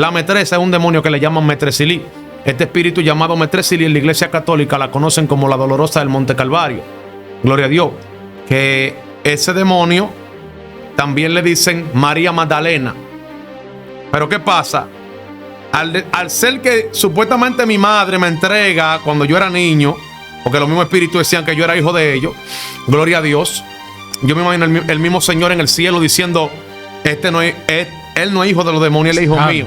La metresa es un demonio que le llaman metresilí. Este espíritu llamado metresilí en la iglesia católica la conocen como la dolorosa del Monte Calvario. Gloria a Dios. Que ese demonio también le dicen María Magdalena. Pero ¿qué pasa? Al ser que supuestamente mi madre me entrega cuando yo era niño, porque los mismos espíritus decían que yo era hijo de ellos, gloria a Dios. Yo me imagino el mismo Señor en el cielo diciendo, él no es hijo de los demonios, él es hijo mío.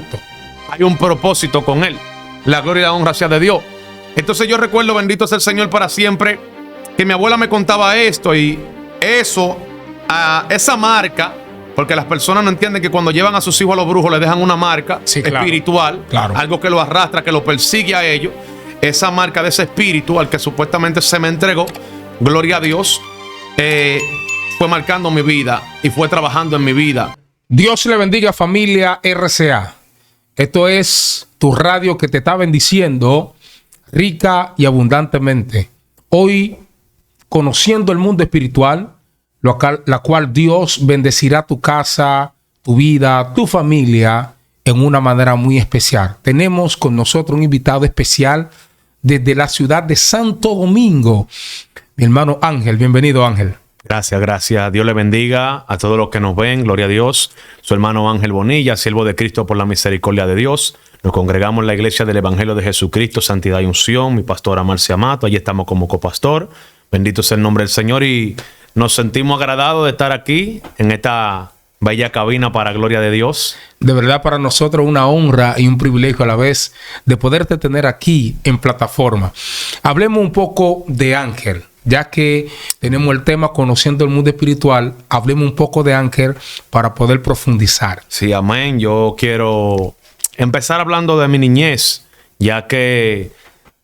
Hay un propósito con él. La gloria y la honra sea de Dios. Entonces yo recuerdo, bendito sea el Señor para siempre, que mi abuela me contaba esto y eso, esa marca, porque las personas no entienden que cuando llevan a sus hijos a los brujos les dejan una marca espiritual, algo que lo arrastra, que lo persigue a ellos. Esa marca de ese espíritu al que supuestamente se me entregó, gloria a Dios, fue marcando mi vida y fue trabajando en mi vida. Dios le bendiga, familia RCA. Esto es tu radio que te está bendiciendo rica y abundantemente. Hoy, conociendo el mundo espiritual, la cual Dios bendecirá tu casa, tu vida, tu familia en una manera muy especial. Tenemos con nosotros un invitado especial desde la ciudad de Santo Domingo, mi hermano Ángel. Bienvenido, Ángel. Gracias, gracias. Dios le bendiga a todos los que nos ven. Gloria a Dios. Su hermano Ángel Bonilla, siervo de Cristo por la misericordia de Dios. Nos congregamos en la iglesia del Evangelio de Jesucristo, Santidad y Unción. Mi pastora Marcia Mato. Allí estamos como copastor. Bendito sea el nombre del Señor y nos sentimos agradados de estar aquí en esta bella cabina para gloria de Dios. De verdad para nosotros una honra y un privilegio a la vez de poderte tener aquí en plataforma. Hablemos un poco de Ángel. Ya que tenemos el tema conociendo el mundo espiritual, hablemos un poco de Ángel para poder profundizar. Sí, amén. Yo quiero empezar hablando de mi niñez, ya que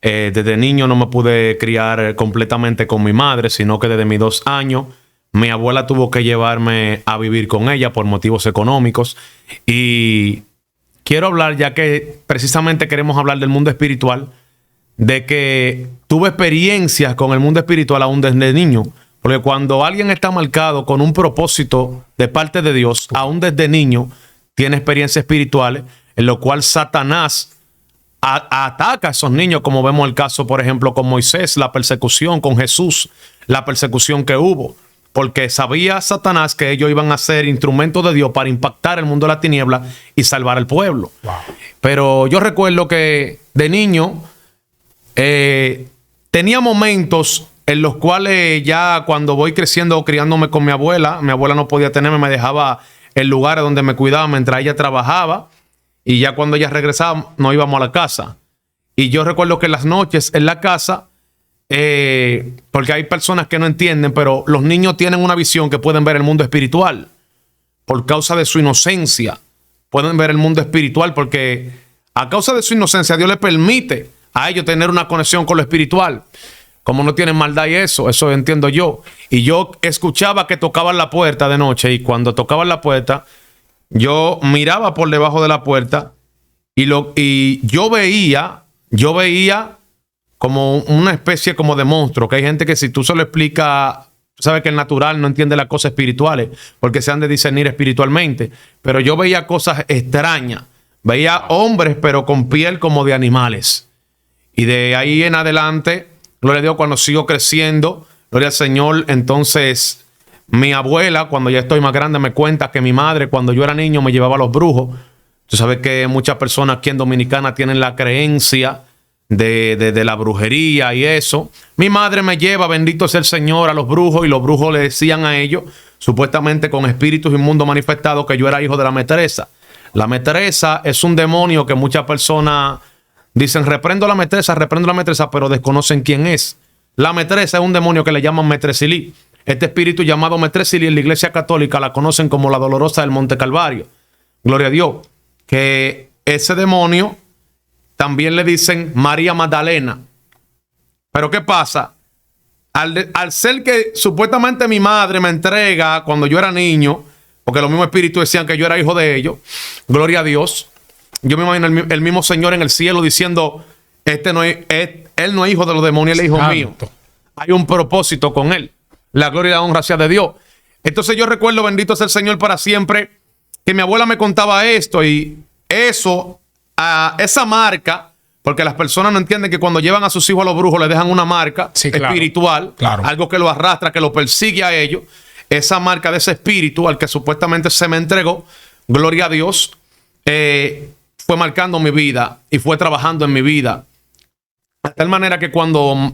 desde niño no me pude criar completamente con mi madre, sino que desde mis 2 años mi abuela tuvo que llevarme a vivir con ella por motivos económicos. Y quiero hablar, ya que precisamente queremos hablar del mundo espiritual, de que tuve experiencias con el mundo espiritual aún desde niño. Porque cuando alguien está marcado con un propósito de parte de Dios, aún desde niño, tiene experiencias espirituales, en lo cual Satanás ataca a esos niños, como vemos el caso, por ejemplo, con Moisés, la persecución, con Jesús, la persecución que hubo. Porque sabía Satanás que ellos iban a ser instrumentos de Dios para impactar el mundo de la tiniebla y salvar al pueblo. Wow. Pero yo recuerdo que de niño tenía momentos en los cuales ya cuando voy creciendo, criándome con mi abuela no podía tenerme, me dejaba en lugares donde me cuidaba mientras ella trabajaba, y ya cuando ella regresaba nos íbamos a la casa. Y yo recuerdo que en las noches en la casa, porque hay personas que no entienden, pero los niños tienen una visión que pueden ver el mundo espiritual por causa de su inocencia. Pueden ver el mundo espiritual porque a causa de su inocencia Dios les permite a ellos tener una conexión con lo espiritual. Como no tienen maldad y eso entiendo yo. Y yo escuchaba que tocaban la puerta de noche, y cuando tocaban la puerta, yo miraba por debajo de la puerta y yo veía como una especie como de monstruo, que hay gente que si tú se lo explicas, sabes que el natural no entiende las cosas espirituales, porque se han de discernir espiritualmente. Pero yo veía cosas extrañas. Veía hombres, pero con piel como de animales. Y de ahí en adelante, gloria a Dios, cuando sigo creciendo, gloria al Señor, entonces mi abuela, cuando ya estoy más grande, me cuenta que mi madre, cuando yo era niño, me llevaba a los brujos. Tú sabes que muchas personas aquí en Dominicana tienen la creencia de la brujería y eso. Mi madre me lleva, bendito sea el Señor, a los brujos, y los brujos le decían a ellos, supuestamente con espíritus inmundos manifestados, que yo era hijo de la metresa. La metresa es un demonio que muchas personas dicen, reprendo la metresa, pero desconocen quién es. La metresa es un demonio que le llaman metresilí. Este espíritu llamado metresilí en la iglesia católica la conocen como la dolorosa del Monte Calvario. Gloria a Dios. Que ese demonio también le dicen María Magdalena. Pero ¿qué pasa? Al ser que supuestamente mi madre me entrega cuando yo era niño, porque los mismos espíritus decían que yo era hijo de ellos, gloria a Dios. Yo me imagino el mismo Señor en el cielo diciendo, él no es hijo de los demonios, él es hijo mío. Hay un propósito con él. La gloria y la honra sea de Dios. Entonces yo recuerdo, bendito sea el Señor para siempre, que mi abuela me contaba esto y eso, esa marca, porque las personas no entienden que cuando llevan a sus hijos a los brujos les dejan una marca espiritual, algo que lo arrastra, que lo persigue a ellos. Esa marca de ese espíritu al que supuestamente se me entregó, gloria a Dios, fue marcando mi vida y fue trabajando en mi vida. De tal manera que cuando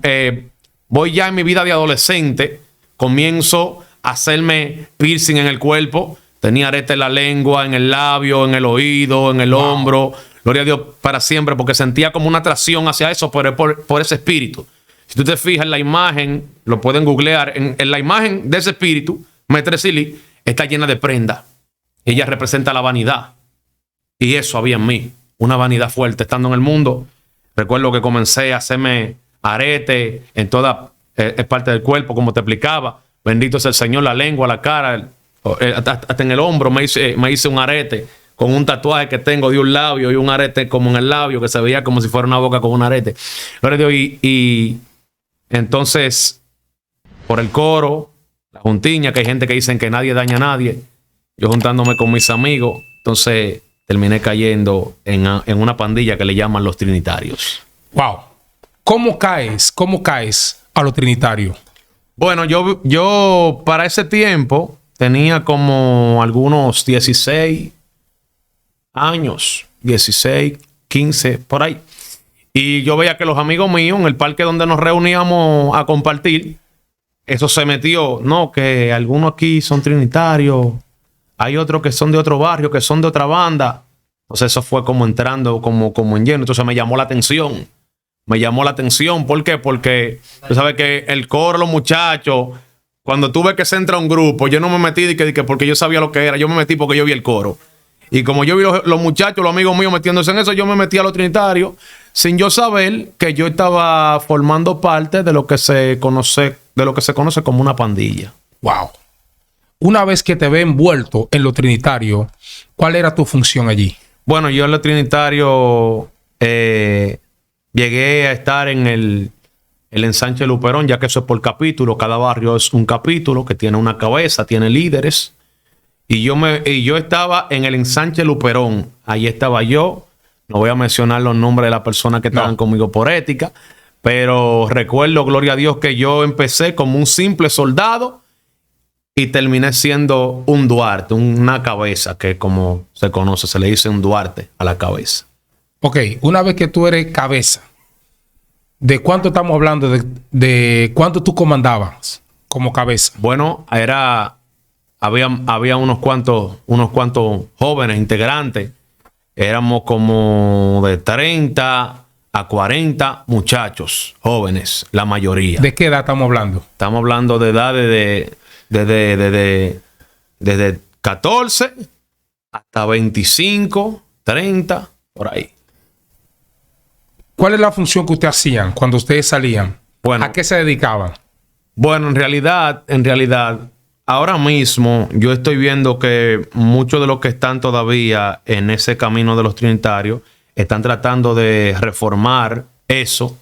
voy ya en mi vida de adolescente, comienzo a hacerme piercing en el cuerpo. Tenía arete en la lengua, en el labio, en el oído, en el hombro. Gloria a Dios para siempre, porque sentía como una atracción hacia eso por ese espíritu. Si tú te fijas en la imagen, lo pueden googlear, en la imagen de ese espíritu, Maître Sili, está llena de prenda. Ella representa la vanidad. Y eso había en mí, una vanidad fuerte. Estando en el mundo, recuerdo que comencé a hacerme arete en toda parte del cuerpo, como te explicaba. Bendito es el Señor, la lengua, la cara, hasta en el hombro me hice un arete con un tatuaje que tengo de un labio y un arete como en el labio que se veía como si fuera una boca con un arete. Y entonces, por el coro, la juntiña, que hay gente que dicen que nadie daña a nadie, yo juntándome con mis amigos, entonces terminé cayendo en una pandilla que le llaman los Trinitarios. Wow. ¿Cómo caes a los Trinitarios? Bueno, yo para ese tiempo tenía como algunos 16 años, 16, 15, por ahí. Y yo veía que los amigos míos en el parque donde nos reuníamos a compartir, eso se metió, no, que algunos aquí son trinitarios, hay otros que son de otro barrio, que son de otra banda. Entonces eso fue como entrando como en lleno. Entonces me llamó la atención. ¿Por qué? Porque tú sabes que el coro, los muchachos, cuando tú ves que se entra un grupo, yo no me metí porque yo sabía lo que era, yo me metí porque yo vi el coro. Y como yo vi los muchachos, los amigos míos metiéndose en eso, yo me metí a los trinitarios sin yo saber que yo estaba formando parte de lo que se conoce como una pandilla. Wow. Una vez que te ve envuelto en lo trinitario, ¿cuál era tu función allí? Bueno, yo en lo trinitario llegué a estar en el ensanche Luperón, ya que eso es por capítulo. Cada barrio es un capítulo que tiene una cabeza, tiene líderes. Y yo estaba en el ensanche Luperón. Ahí estaba yo. No voy a mencionar los nombres de las personas que estaban conmigo por ética. Pero recuerdo, gloria a Dios, que yo empecé como un simple soldado y terminé siendo un Duarte, una cabeza, que como se conoce, se le dice un Duarte a la cabeza. Ok, una vez que tú eres cabeza, ¿de cuánto estamos hablando? ¿De cuánto tú comandabas como cabeza? Bueno, había unos cuantos jóvenes integrantes. Éramos como de 30 a 40 muchachos jóvenes, la mayoría. ¿De qué edad estamos hablando? Estamos hablando de edades desde 14 hasta 25, 30, por ahí. ¿Cuál es la función que ustedes hacían cuando ustedes salían? Bueno, ¿a qué se dedicaban? Bueno, en realidad, ahora mismo yo estoy viendo que muchos de los que están todavía en ese camino de los trinitarios están tratando de reformar eso,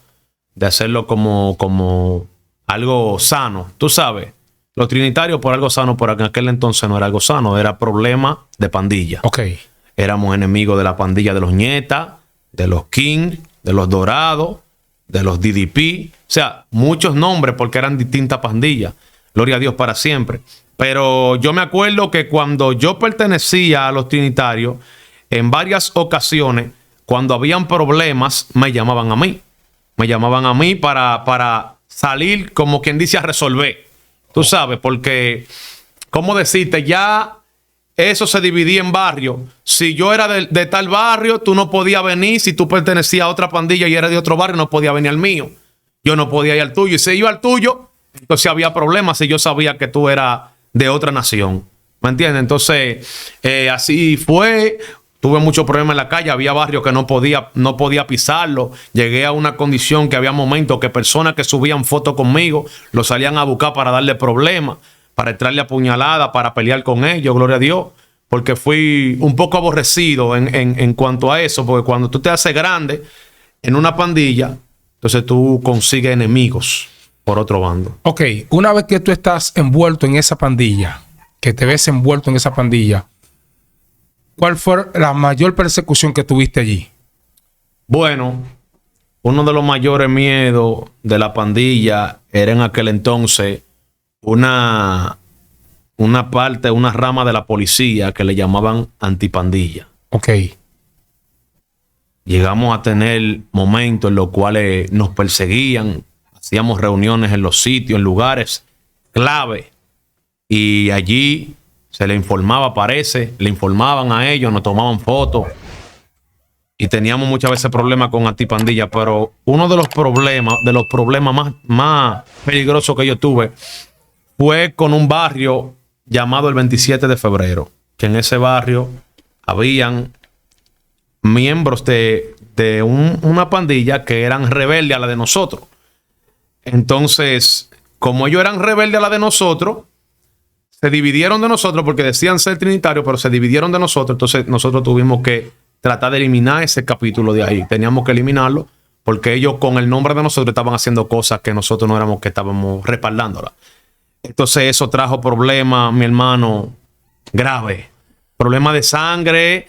de hacerlo como algo sano. Tú sabes, los trinitarios por algo sano, por aquel entonces no era algo sano, era problema de pandilla. Ok. Éramos enemigos de la pandilla de los Ñetas, de los King, de los Dorados, de los DDP. O sea, muchos nombres porque eran distintas pandillas. Gloria a Dios para siempre. Pero yo me acuerdo que cuando yo pertenecía a los trinitarios, en varias ocasiones, cuando habían problemas, me llamaban a mí. Me llamaban a mí para salir, como quien dice, a resolver. Tú sabes, porque, ¿cómo decirte? Ya eso se dividía en barrios. Si yo era de tal barrio, tú no podías venir. Si tú pertenecías a otra pandilla y eras de otro barrio, no podías venir al mío. Yo no podía ir al tuyo. Y si iba al tuyo, entonces había problemas si yo sabía que tú eras de otra nación. ¿Me entiendes? Entonces, así fue. Tuve muchos problemas en la calle. Había barrios que no podía pisarlo. Llegué a una condición que había momentos que personas que subían fotos conmigo lo salían a buscar para darle problemas, para entrarle a puñalada, para pelear con ellos, gloria a Dios. Porque fui un poco aborrecido en cuanto a eso. Porque cuando tú te haces grande en una pandilla, entonces tú consigues enemigos por otro bando. Ok, una vez que tú estás envuelto en esa pandilla, que te ves envuelto en esa pandilla, ¿cuál fue la mayor persecución que tuviste allí? Bueno, uno de los mayores miedos de la pandilla era en aquel entonces una parte, una rama de la policía que le llamaban antipandilla. Ok. Llegamos a tener momentos en los cuales nos perseguían, hacíamos reuniones en los sitios, en lugares clave, y allí se le informaba, le informaban a ellos, nos tomaban fotos, y teníamos muchas veces problemas con antipandilla. Pero uno de los problemas más peligrosos que yo tuve fue con un barrio llamado el 27 de febrero, que en ese barrio habían miembros de una pandilla que eran rebeldes a la de nosotros. Entonces, como ellos eran rebeldes a la de nosotros, se dividieron de nosotros porque decían ser trinitarios, pero se dividieron de nosotros. Entonces, nosotros tuvimos que tratar de eliminar ese capítulo de ahí. Teníamos que eliminarlo porque ellos, con el nombre de nosotros, estaban haciendo cosas que nosotros no éramos, que estábamos respaldándolas. Entonces, eso trajo problemas, mi hermano, graves. Problemas de sangre.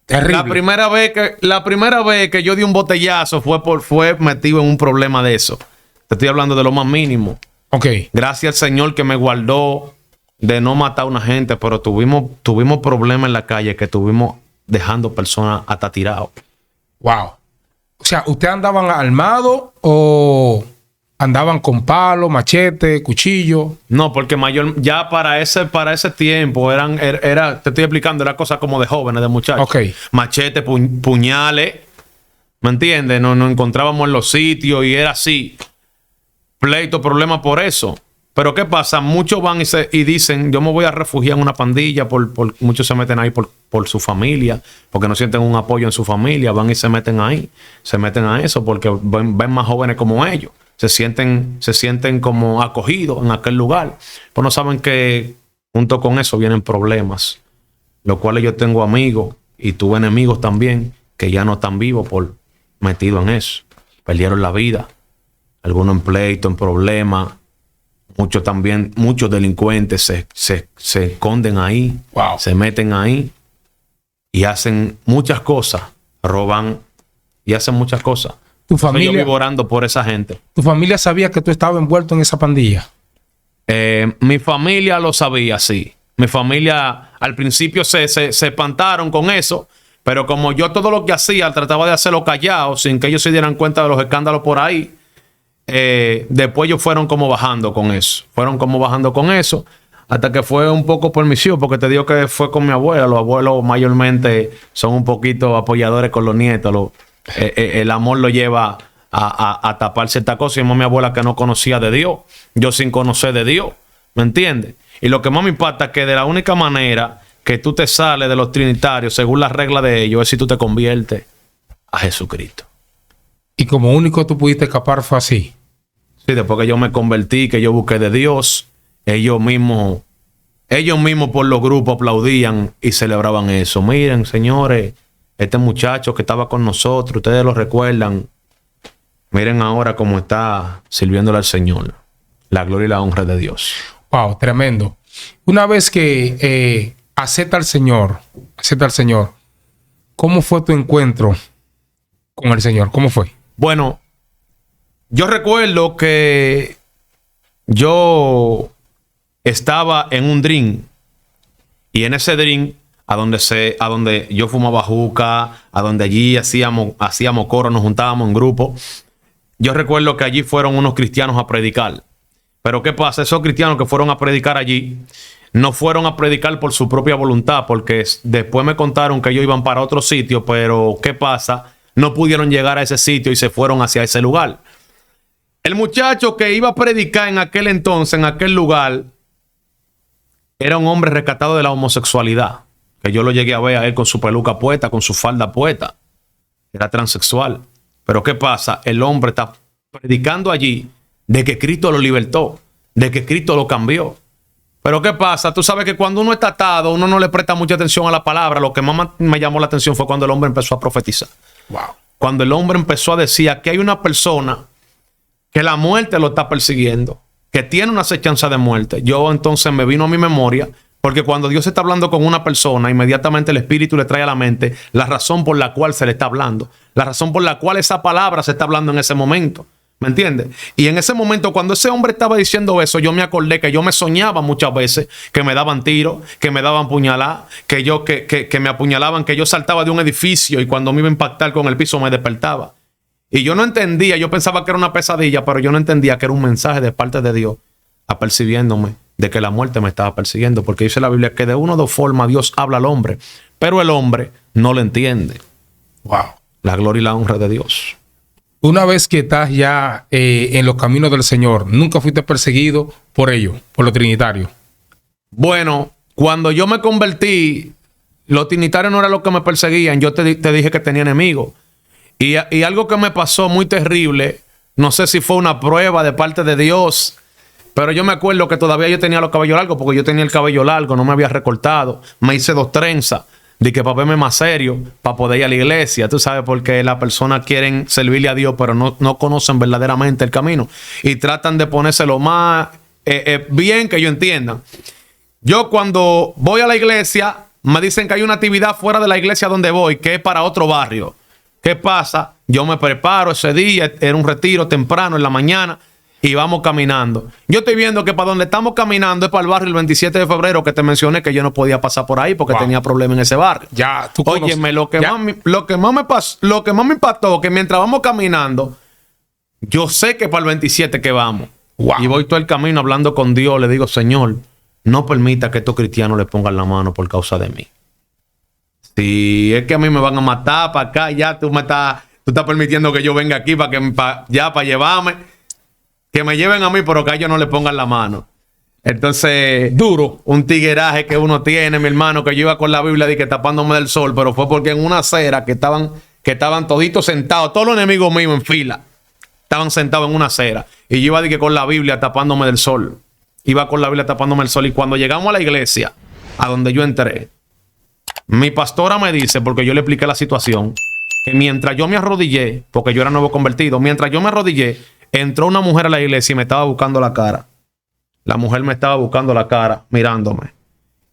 Terrible. La primera vez que yo di un botellazo fue metido en un problema de eso. Te estoy hablando de lo más mínimo. Ok. Gracias al Señor que me guardó de no matar a una gente, pero tuvimos problemas en la calle, que tuvimos dejando personas hasta tirados. Wow. O sea, ¿ustedes andaban armados o andaban con palo, machete, cuchillo? No, porque ya para ese tiempo te estoy explicando, era cosa como de jóvenes, de muchachos. Ok. Machete, puñales, ¿me entiendes? Nos encontrábamos en los sitios y era así. Pleito, problema por eso. Pero ¿qué pasa? Muchos van y dicen, yo me voy a refugiar en una pandilla. Muchos se meten ahí por su familia, porque no sienten un apoyo en su familia. Van y se meten ahí. Se meten a eso porque ven más jóvenes como ellos. Se sienten como acogidos en aquel lugar. Pues no saben que junto con eso vienen problemas. Los cuales yo tengo amigos y tuve enemigos también que ya no están vivos por metidos en eso. Perdieron la vida. Algunos en pleito, en problemas. Muchos delincuentes se esconden ahí. Wow. Se meten ahí y hacen muchas cosas. Roban y hacen muchas cosas. ¿Tu familia? Yo vivo orando por esa gente. ¿Tu familia sabía que tú estabas envuelto en esa pandilla? Mi familia lo sabía, sí. Mi familia al principio se espantaron con eso, pero como yo todo lo que hacía trataba de hacerlo callado, sin que ellos se dieran cuenta de los escándalos por ahí, después ellos fueron como bajando con eso. Hasta que fue un poco permisivo, porque te digo que fue con mi abuela. Los abuelos mayormente son un poquito apoyadores con los nietos. El amor lo lleva a tapar ciertas cosas. Y mi abuela que no conocía de Dios, yo sin conocer de Dios, ¿me entiendes? Y lo que más me impacta es que de la única manera que tú te sales de los trinitarios, según las reglas de ellos, es si tú te conviertes a Jesucristo. Y como único tú pudiste escapar fue así. Sí, después que yo me convertí, que yo busqué de Dios, ellos mismos por los grupos aplaudían y celebraban eso. Miren, señores, este muchacho que estaba con nosotros, ustedes lo recuerdan. Miren ahora cómo está sirviéndole al Señor. La gloria y la honra de Dios. Wow, tremendo. Una vez que acepta al Señor, ¿cómo fue tu encuentro con el Señor? ¿Cómo fue? Bueno, yo recuerdo que yo estaba en un drink, y en ese drink a donde yo fumaba juca, a donde allí hacíamos coro, nos juntábamos en grupo. Yo recuerdo que allí fueron unos cristianos a predicar. Pero ¿qué pasa? Esos cristianos que fueron a predicar allí no fueron a predicar por su propia voluntad, porque después me contaron que ellos iban para otro sitio, pero ¿qué pasa? No pudieron llegar a ese sitio y se fueron hacia ese lugar. El muchacho que iba a predicar en aquel entonces, en aquel lugar, era un hombre rescatado de la homosexualidad. Que yo lo llegué a ver a él con su peluca puesta, con su falda puesta. Era transexual. Pero ¿qué pasa? El hombre está predicando allí de que Cristo lo libertó, de que Cristo lo cambió. Pero ¿qué pasa? Tú sabes que cuando uno está atado, uno no le presta mucha atención a la palabra. Lo que más me llamó la atención fue cuando el hombre empezó a profetizar. Wow. Cuando el hombre empezó a decir que hay una persona que la muerte lo está persiguiendo, que tiene una acechanza de muerte. Yo entonces me vino a mi memoria Porque cuando Dios está hablando con una persona, inmediatamente el Espíritu le trae a la mente la razón por la cual se le está hablando. La razón por la cual esa palabra se está hablando en ese momento. ¿Me entiendes? Y en ese momento, cuando ese hombre estaba diciendo eso, yo me acordé que yo me soñaba muchas veces que me daban tiros, que me daban puñaladas, que me apuñalaban, que yo saltaba de un edificio y cuando me iba a impactar con el piso me despertaba. Y yo no entendía, yo pensaba que era una pesadilla, pero yo no entendía que era un mensaje de parte de Dios apercibiéndome de que la muerte me estaba persiguiendo, porque dice la Biblia que de una o dos formas Dios habla al hombre, pero el hombre no lo entiende. Wow. La gloria y la honra de Dios. Una vez que estás ya en los caminos del Señor, ¿nunca fuiste perseguido por ello, por los trinitarios? Bueno, cuando yo me convertí, los trinitarios no eran los que me perseguían. Yo te dije que tenía enemigos. Y algo que me pasó muy terrible, no sé si fue una prueba de parte de Dios, pero yo me acuerdo que todavía yo tenía los cabellos largos, porque yo tenía el cabello largo, no me había recortado. Me hice 2 trenzas. De que para verme más serio, para poder ir a la iglesia, tú sabes, porque las personas quieren servirle a Dios, pero no conocen verdaderamente el camino y tratan de ponerse lo más bien que yo entienda. Yo cuando voy a la iglesia, me dicen que hay una actividad fuera de la iglesia donde voy, que es para otro barrio. ¿Qué pasa? Yo me preparo ese día, era un retiro temprano en la mañana, y vamos caminando. Yo estoy viendo que para donde estamos caminando es para el barrio el 27 de febrero que te mencioné que yo no podía pasar por ahí porque tenía problemas en ese barrio. Ya, tú conoces. Óyeme, lo que más me impactó que mientras vamos caminando, yo sé que para el 27 que vamos. Wow. Y voy todo el camino hablando con Dios. Le digo, Señor, no permita que estos cristianos le pongan la mano por causa de mí. Si es que a mí me van a matar para acá, ya tú estás permitiendo que yo venga aquí para llevarme. Que me lleven a mí, pero que a ellos no le pongan la mano. Entonces, duro, un tigueraje que uno tiene, mi hermano, que yo iba con la Biblia de que tapándome del sol, pero fue porque en una acera que estaban toditos sentados, todos los enemigos míos en fila, estaban sentados en una acera. Y yo iba de que con la Biblia tapándome del sol. Iba con la Biblia tapándome del sol. Y cuando llegamos a la iglesia, a donde yo entré, mi pastora me dice, porque yo le expliqué la situación, que mientras yo me arrodillé, porque yo era nuevo convertido, mientras yo me arrodillé, entró una mujer a la iglesia y me estaba buscando la cara. La mujer me estaba buscando la cara, mirándome.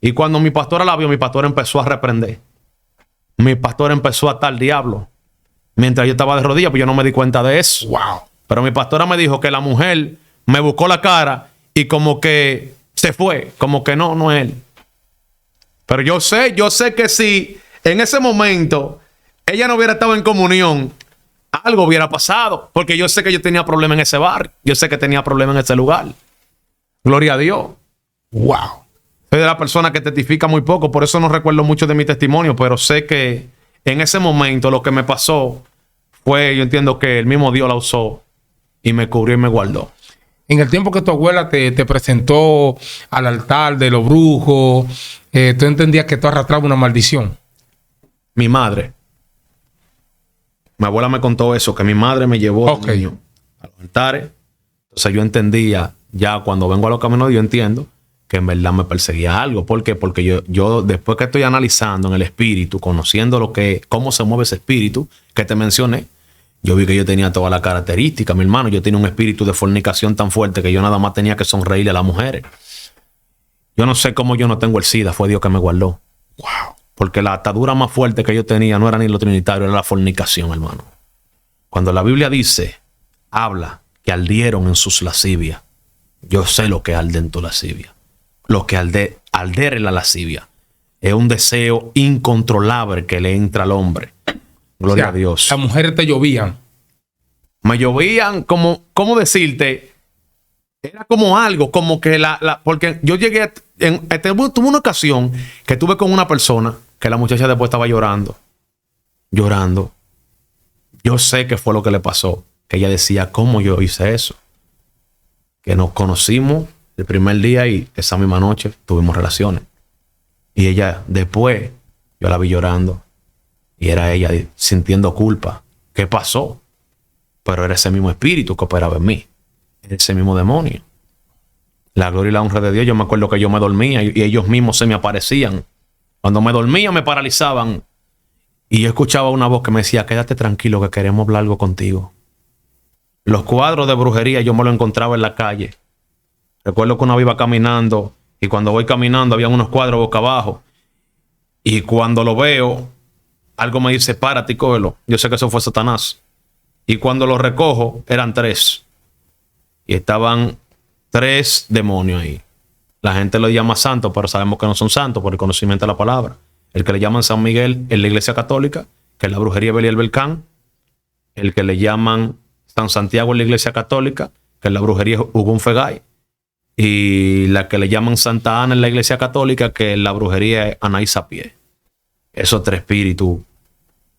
Y cuando mi pastora la vio, mi pastor empezó a reprender. Mi pastor empezó a atar al diablo. Mientras yo estaba de rodillas, pues yo no me di cuenta de eso. Wow. Pero mi pastora me dijo que la mujer me buscó la cara y como que se fue. Como que no es él. Pero yo sé que si en ese momento ella no hubiera estado en comunión, algo hubiera pasado, porque yo sé que yo tenía problemas en ese bar, yo sé que tenía problemas en ese lugar. Gloria a Dios. Wow. Soy de la persona que testifica muy poco, por eso no recuerdo mucho de mi testimonio, pero sé que en ese momento lo que me pasó fue, yo entiendo que el mismo Dios la usó y me cubrió y me guardó. En el tiempo que tu abuela te presentó al altar de los brujos, tú entendías que tú arrastrabas una maldición. Mi madre. Mi abuela me contó eso, que mi madre me llevó a los altares. Entonces yo entendía, ya cuando vengo a los caminos, yo entiendo que en verdad me perseguía algo. ¿Por qué? Porque yo después que estoy analizando en el espíritu, conociendo cómo se mueve ese espíritu que te mencioné, yo vi que yo tenía todas las características, mi hermano. Yo tenía un espíritu de fornicación tan fuerte que yo nada más tenía que sonreírle a las mujeres. Yo no sé cómo yo no tengo el SIDA, fue Dios que me guardó. Wow. Porque la atadura más fuerte que yo tenía no era ni lo trinitario, era la fornicación, hermano. Cuando la Biblia dice, habla que ardieron en sus lascivias, yo sé lo que arde en tu lascivia. Lo que arder en la lascivia es un deseo incontrolable que le entra al hombre. Gloria a Dios. Las mujeres te llovían. Me llovían como, ¿cómo decirte? Era como algo, como que porque yo llegué, tuve una ocasión que estuve con una persona que la muchacha después estaba llorando. Yo sé que fue lo que le pasó. Que ella decía, ¿cómo yo hice eso? Que nos conocimos el primer día y esa misma noche tuvimos relaciones. Y ella después, yo la vi llorando. Y era ella sintiendo culpa. ¿Qué pasó? Pero era ese mismo espíritu que operaba en mí. Ese mismo demonio. La gloria y la honra de Dios. Yo me acuerdo que yo me dormía y ellos mismos se me aparecían. Cuando me dormía me paralizaban. Y yo escuchaba una voz que me decía, quédate tranquilo que queremos hablar algo contigo. Los cuadros de brujería yo me los encontraba en la calle. Recuerdo que una vez iba caminando Y cuando voy caminando, había unos cuadros boca abajo. Y cuando lo veo, algo me dice, párate y cógelo. Yo sé que eso fue Satanás. Y cuando lo recojo, eran 3. Y estaban 3 demonios ahí. La gente lo llama santo, pero sabemos que no son santos por el conocimiento de la palabra. El que le llaman San Miguel en la iglesia católica, que es la brujería Belial Belcán. El que le llaman San Santiago en la iglesia católica, que es la brujería Ugún Fegay. Y la que le llaman Santa Ana en la iglesia católica, que es la brujería Anaí Sapié. Esos 3 espíritus.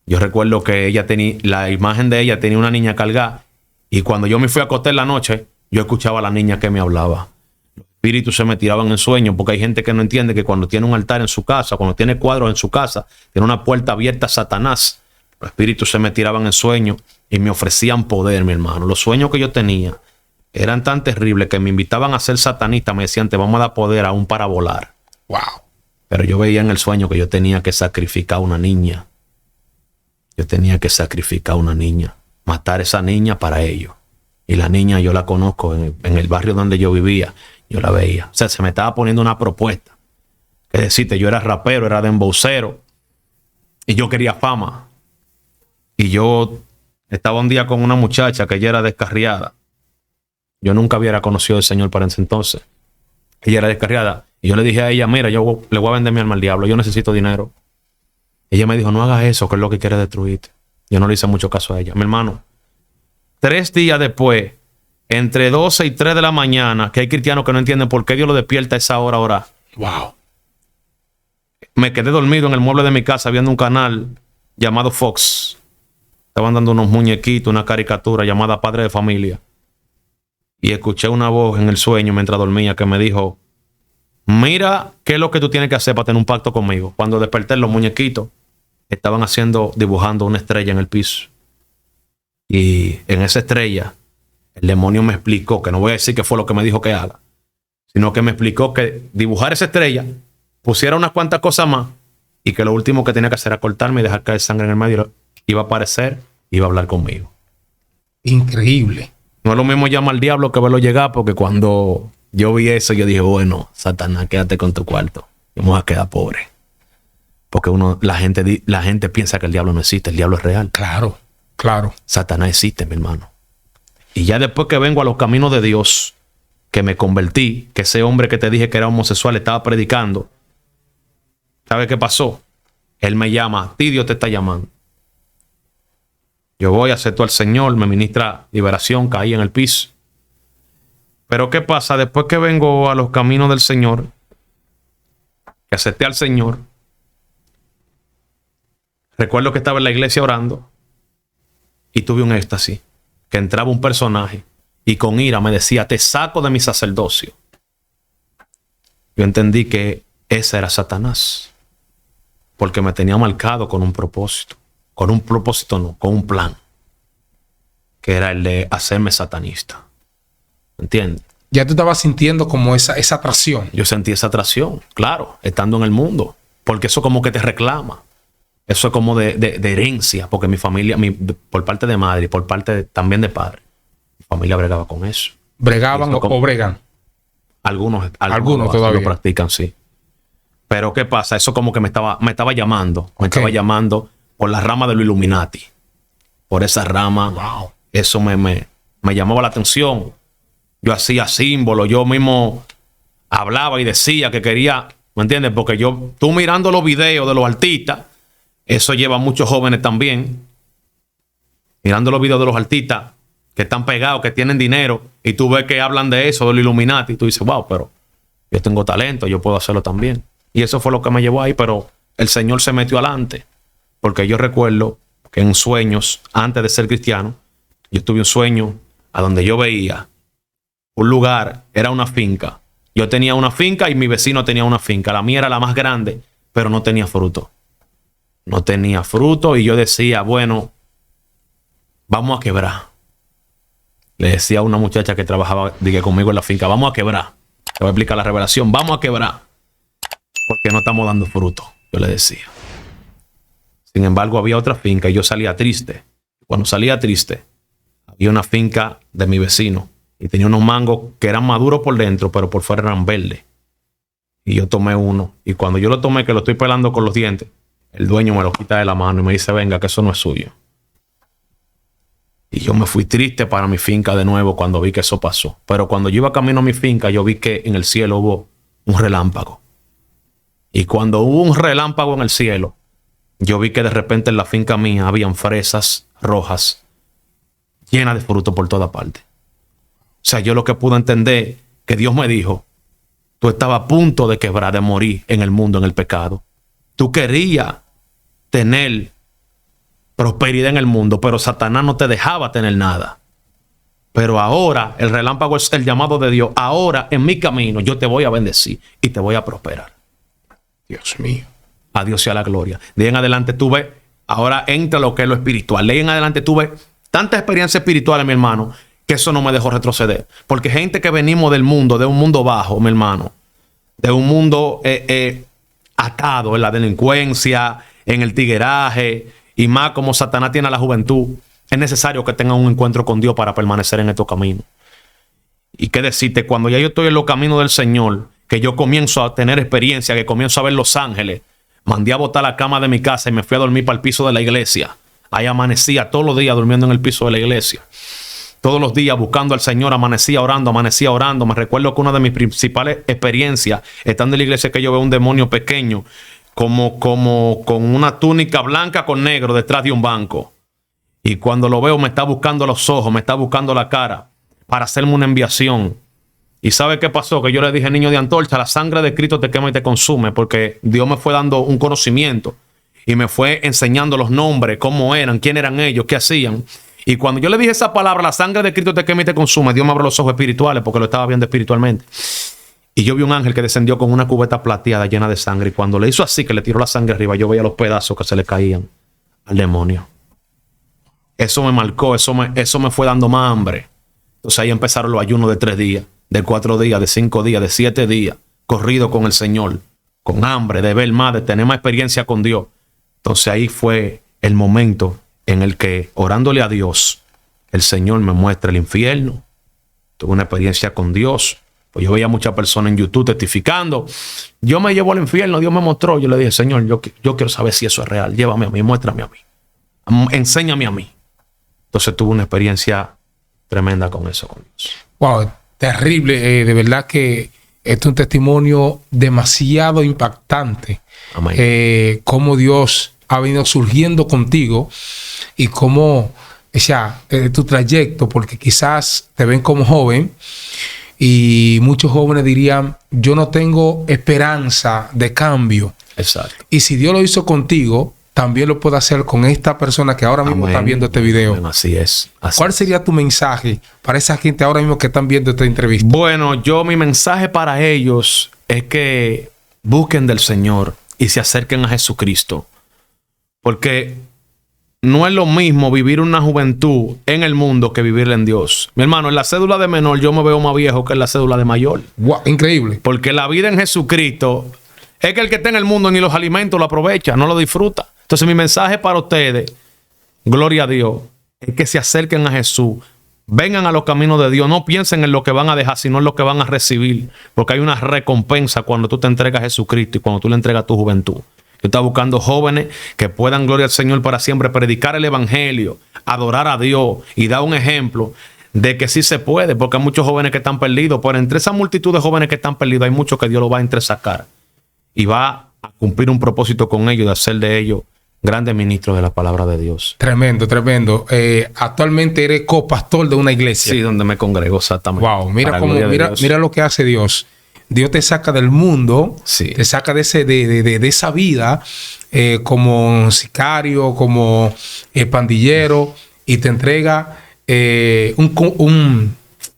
Yo recuerdo que ella tenía, la imagen de ella tenía una niña cargada. Y cuando yo me fui a acostar en la noche, yo escuchaba a la niña que me hablaba. Los espíritus se me tiraban en sueños, porque hay gente que no entiende que cuando tiene un altar en su casa, cuando tiene cuadros en su casa, tiene una puerta abierta a Satanás. Los espíritus se me tiraban en sueños y me ofrecían poder, mi hermano. Los sueños que yo tenía eran tan terribles que me invitaban a ser satanista. Me decían, te vamos a dar poder aún para volar. Wow. Pero yo veía en el sueño que yo tenía que sacrificar a una niña. Yo tenía que sacrificar a una niña. Matar a esa niña para ellos. Y la niña yo la conozco en el barrio donde yo vivía. Yo la veía. O sea, se me estaba poniendo una propuesta. Es decir, yo era rapero, era dembowcero. Y yo quería fama. Y yo estaba un día con una muchacha que ella era descarriada. Yo nunca hubiera conocido al Señor para ese entonces. Ella era descarriada. Y yo le dije a ella, mira, yo le voy a vender mi alma al diablo. Yo necesito dinero. Ella me dijo, no hagas eso, que es lo que quiere destruirte. Yo no le hice mucho caso a ella. Mi hermano, 3 días después, entre 12 y 3 de la mañana, que hay cristianos que no entienden por qué Dios lo despierta a esa hora a orar. Wow. Me quedé dormido en el mueble de mi casa viendo un canal llamado Fox. Estaban dando unos muñequitos, una caricatura llamada Padre de Familia. Y escuché una voz en el sueño mientras dormía que me dijo, mira qué es lo que tú tienes que hacer para tener un pacto conmigo. Cuando desperté, los muñequitos estaban dibujando una estrella en el piso. Y en esa estrella, el demonio me explicó, que no voy a decir qué fue lo que me dijo que haga, sino que me explicó que dibujar esa estrella, pusiera unas cuantas cosas más, y que lo último que tenía que hacer era cortarme y dejar caer sangre en el medio. Iba a aparecer, iba a hablar conmigo. Increíble. No es lo mismo llamar al diablo que verlo llegar, porque cuando yo vi eso, yo dije, bueno, Satanás, quédate con tu cuarto. Yo me voy a quedar pobre. Porque la gente piensa que el diablo no existe, el diablo es real. Claro, claro. Satanás existe, mi hermano. Y ya después que vengo a los caminos de Dios, que me convertí, que ese hombre que te dije que era homosexual estaba predicando, ¿sabes qué pasó? Él me llama, a ti Dios te está llamando. Yo voy, acepto al Señor, me ministra liberación, caí en el piso. Pero ¿qué pasa? Después que vengo a los caminos del Señor, que acepté al Señor, recuerdo que estaba en la iglesia orando y tuve un éxtasis, que entraba un personaje y con ira me decía, te saco de mi sacerdocio. Yo entendí que ese era Satanás, porque me tenía marcado con un propósito. Con un propósito no, con un plan. Que era el de hacerme satanista. ¿Entiendes? Ya tú estabas sintiendo como esa atracción. Yo sentí esa atracción, claro, estando en el mundo. Porque eso como que te reclama. Eso es como de herencia. Porque mi familia, por parte de madre y por parte también de padre, mi familia bregaba con eso. ¿Bregaban o bregan? Algunos todavía lo practican, sí. Pero ¿qué pasa? Eso como que me estaba llamando. Me estaba llamando por la rama de los Illuminati. Por esa rama. Wow. Eso me llamaba la atención. Yo hacía símbolos. Yo mismo hablaba y decía que quería, ¿me entiendes? Porque tú mirando los videos de los artistas, eso lleva a muchos jóvenes también. Mirando los videos de los artistas que están pegados, que tienen dinero, y tú ves que hablan de eso, de los Illuminati, y tú dices, wow, pero yo tengo talento, yo puedo hacerlo también. Y eso fue lo que me llevó ahí, pero el Señor se metió adelante. Porque yo recuerdo que en sueños, antes de ser cristiano, yo tuve un sueño a donde yo veía un lugar, era una finca. Yo tenía una finca y mi vecino tenía una finca. La mía era la más grande, pero no tenía fruto. No tenía fruto y yo decía, bueno, vamos a quebrar. Le decía a una muchacha que trabajaba conmigo en la finca, vamos a quebrar. Te voy a explicar la revelación, vamos a quebrar. Porque no estamos dando fruto, yo le decía. Sin embargo, había otra finca y yo salía triste. Cuando salía triste, había una finca de mi vecino y tenía unos mangos que eran maduros por dentro, pero por fuera eran verdes. Y yo tomé uno. Y cuando yo lo tomé, que lo estoy pelando con los dientes, el dueño me lo quita de la mano y me dice, venga, que eso no es suyo. Y yo me fui triste para mi finca de nuevo cuando vi que eso pasó. Pero cuando yo iba camino a mi finca, yo vi que en el cielo hubo un relámpago. Y cuando hubo un relámpago en el cielo, yo vi que de repente en la finca mía habían fresas rojas llenas de fruto por toda parte. O sea, yo lo que pude entender, que Dios me dijo, tú estabas a punto de quebrar, de morir en el mundo, en el pecado. Tú querías tener prosperidad en el mundo, pero Satanás no te dejaba tener nada. Pero ahora, el relámpago es el llamado de Dios. Ahora, en mi camino, yo te voy a bendecir y te voy a prosperar. Dios mío. A Dios sea la gloria. De ahí en adelante tuve, ahora entra lo que es lo espiritual. De ahí en adelante tuve tantas experiencias espirituales, mi hermano, que eso no me dejó retroceder. Porque gente que venimos del mundo, de un mundo bajo, mi hermano, de un mundo atado en la delincuencia, en el tigueraje, y más como Satanás tiene a la juventud, es necesario que tengan un encuentro con Dios para permanecer en estos caminos. Y qué decirte, cuando ya yo estoy en los caminos del Señor, que yo comienzo a tener experiencia, que comienzo a ver los ángeles, mandé a botar la cama de mi casa y me fui a dormir para el piso de la iglesia. Ahí amanecía todos los días durmiendo en el piso de la iglesia. Todos los días buscando al Señor, amanecía orando. Me recuerdo que una de mis principales experiencias, estando en la iglesia, que yo veo un demonio pequeño, como con una túnica blanca con negro detrás de un banco. Y cuando lo veo, me está buscando los ojos, me está buscando la cara para hacerme una enviación. ¿Y sabe qué pasó? Que yo le dije, niño de antorcha, la sangre de Cristo te quema y te consume, porque Dios me fue dando un conocimiento y me fue enseñando los nombres, cómo eran, quién eran ellos, qué hacían. Y cuando yo le dije esa palabra, la sangre de Cristo te quema y te consume, Dios me abrió los ojos espirituales porque lo estaba viendo espiritualmente. Y yo vi un ángel que descendió con una cubeta plateada llena de sangre. Y cuando le hizo así, que le tiró la sangre arriba, yo veía los pedazos que se le caían al demonio. Eso me marcó, eso me fue dando más hambre. Entonces ahí empezaron los ayunos de 3 días, de 4 días, de 5 días, de 7 días, corrido con el Señor, con hambre, de ver más, de tener más experiencia con Dios. Entonces ahí fue el momento en el que, orándole a Dios, el Señor me muestra el infierno. Tuve una experiencia con Dios. Pues yo veía muchas personas en YouTube testificando. Yo me llevo al infierno, Dios me mostró. Yo le dije, Señor, yo quiero saber si eso es real. Llévame a mí, muéstrame a mí. Enséñame a mí. Entonces tuve una experiencia tremenda con eso, con Dios. Wow, terrible. De verdad que esto es un testimonio demasiado impactante. Amén. Cómo Dios ha venido surgiendo contigo y cómo, o sea, tu trayecto, porque quizás te ven como joven y muchos jóvenes dirían, yo no tengo esperanza de cambio. Exacto. Y si Dios lo hizo contigo, también lo puede hacer con esta persona que ahora mismo está viendo este video. Amén. Así es. ¿Cuál sería tu mensaje para esa gente ahora mismo que están viendo esta entrevista? Bueno, mi mensaje para ellos es que busquen del Señor y se acerquen a Jesucristo. Porque no es lo mismo vivir una juventud en el mundo que vivirla en Dios. Mi hermano, en la cédula de menor yo me veo más viejo que en la cédula de mayor. Wow, increíble. Porque la vida en Jesucristo es que el que está en el mundo ni los alimentos lo aprovecha, no lo disfruta. Entonces mi mensaje para ustedes, gloria a Dios, es que se acerquen a Jesús. Vengan a los caminos de Dios. No piensen en lo que van a dejar, sino en lo que van a recibir. Porque hay una recompensa cuando tú te entregas a Jesucristo y cuando tú le entregas tu juventud. Yo estaba buscando jóvenes que puedan, gloria al Señor, para siempre predicar el evangelio, adorar a Dios y dar un ejemplo de que sí se puede, porque hay muchos jóvenes que están perdidos. Pero entre esa multitud de jóvenes que están perdidos, hay muchos que Dios los va a entresacar y va a cumplir un propósito con ellos, de hacer de ellos grandes ministros de la palabra de Dios. Tremendo, tremendo. Actualmente eres copastor de una iglesia. Sí, donde me congrego, exactamente. Wow, mira lo que hace Dios. Dios te saca del mundo, sí, te saca de esa vida como sicario, como pandillero, y te entrega o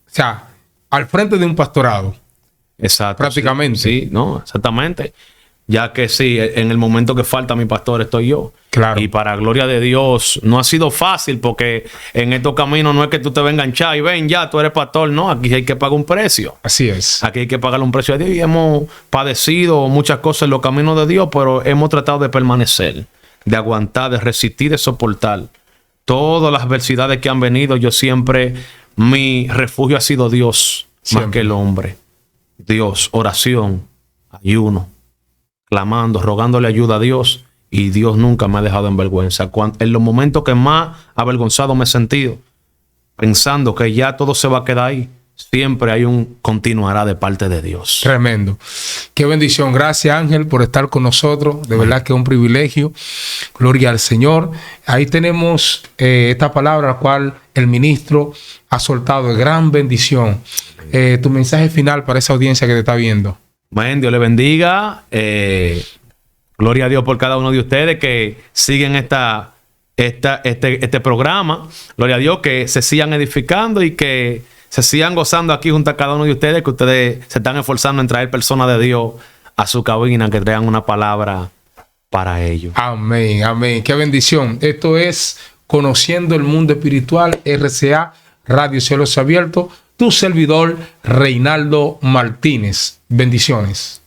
sea, al frente de un pastorado. Exacto. Prácticamente. Sí, no, exactamente. Ya que sí, en el momento que falta mi pastor estoy yo. Claro. Y para gloria de Dios, no ha sido fácil porque en estos caminos no es que tú te vengas a enganchar y ven ya, tú eres pastor. No, aquí hay que pagar un precio. Así es. Aquí hay que pagarle un precio a Dios y hemos padecido muchas cosas en los caminos de Dios, pero hemos tratado de permanecer, de aguantar, de resistir, de soportar. Todas las adversidades que han venido, yo siempre, mi refugio ha sido Dios, siempre, más que el hombre. Dios, oración. ayuno, clamando, rogándole ayuda a Dios, y Dios nunca me ha dejado en vergüenza. En los momentos que más avergonzado me he sentido, pensando que ya todo se va a quedar ahí, siempre hay un continuará de parte de Dios. Tremendo. Qué bendición. Gracias, Ángel, por estar con nosotros. De verdad que es un privilegio. Gloria al Señor. Ahí tenemos esta palabra, la cual el ministro ha soltado de gran bendición. Tu mensaje final para esa audiencia que te está viendo. Amén. Dios le bendiga. Gloria a Dios por cada uno de ustedes que siguen este programa. Gloria a Dios, que se sigan edificando y que se sigan gozando aquí junto a cada uno de ustedes, que ustedes se están esforzando en traer personas de Dios a su cabina, que traigan una palabra para ellos. Amén, amén. Qué bendición. Esto es Conociendo el Mundo Espiritual, RCA, Radio Cielos Abiertos. Tu servidor, Reinaldo Martínez. Bendiciones.